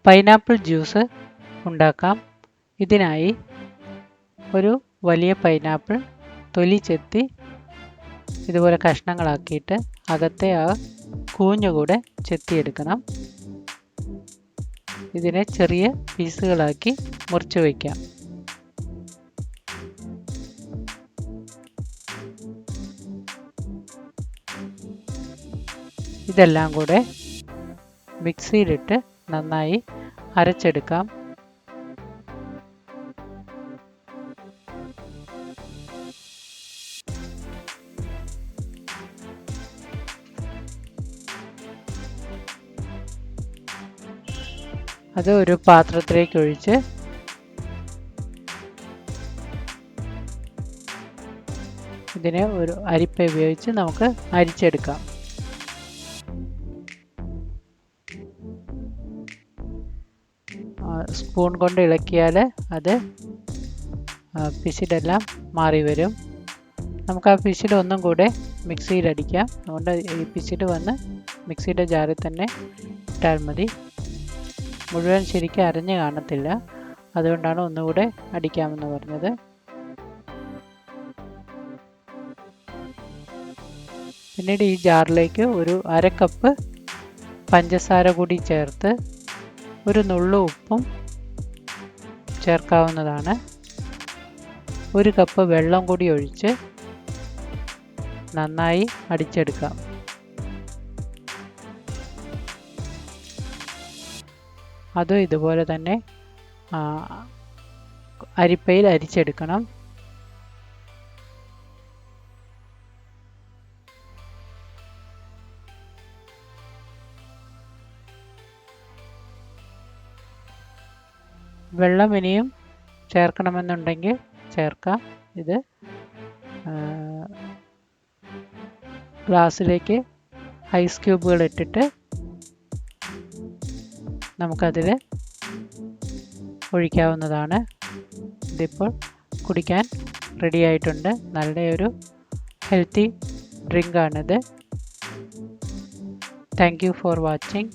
Pineapple juice ഉണ്ടാക്കാം. ഇതിനായി ഒരു വലിയ പൈനാപ്പിൾ തൊലി ചെത്തി ഇതുപോലെ കഷ്ണങ്ങളാക്കിയിട്ട് അകത്തെ ആ കൂഞ്ഞുകൂടെ ചെത്തിയെടുക്കണം. ഇതിനെ ചെറിയ പീസുകളാക്കി മുറിച്ച് വയ്ക്കാം. ഇതെല്ലാം കൂടെ മിക്സിയിലിട്ട് നന്നായി അരച്ചെടുക്കാം. അത് ഒരു പാത്രത്തിലേക്ക് ഒഴിച്ച് ഇതിനെ ഒരു അരിപ്പ ഉപയോഗിച്ച് നമുക്ക് അരിച്ചെടുക്കാം. സ്പൂൺ കൊണ്ട് ഇളക്കിയാൽ അത് പിശിടെല്ലാം മാറി വരും. നമുക്ക് ആ പിശിട് ഒന്നും കൂടെ മിക്സിയിലടിക്കാം. അതുകൊണ്ട് ഈ പിശിട് വന്ന് മിക്സിയുടെ ജാറിൽ തന്നെ ഇട്ടാൽ മതി. മുഴുവൻ ശരിക്കും അരഞ്ഞ് കാണത്തില്ല. അതുകൊണ്ടാണ് ഒന്നുകൂടെ അടിക്കാമെന്ന് പറഞ്ഞത്. പിന്നീട് ഈ ജാറിലേക്ക് ഒരു 1/2 കപ്പ് പഞ്ചസാര കൂടി ചേർത്ത് ഒരു നുള്ളു ഉപ്പും ചേർക്കാവുന്നതാണ്. 1 കപ്പ് വെള്ളം കൂടി ഒഴിച്ച് നന്നായി അടിച്ചെടുക്കാം. അതും ഇതുപോലെ തന്നെ അരിപ്പയിൽ അരിച്ചെടുക്കണം. വെള്ളം ഇനിയും ചേർക്കണമെന്നുണ്ടെങ്കിൽ ചേർക്കാം. ഇത് ഗ്ലാസ്സിലേക്ക് ഐസ് ക്യൂബുകൾ ഇട്ടിട്ട് നമുക്കതിൽ ഒഴിക്കാവുന്നതാണ്. ഇതിപ്പോൾ കുടിക്കാൻ റെഡി ആയിട്ടുണ്ട്. നല്ലൊരു ഹെൽത്തി ഡ്രിങ്കാണിത്. Thank you for watching.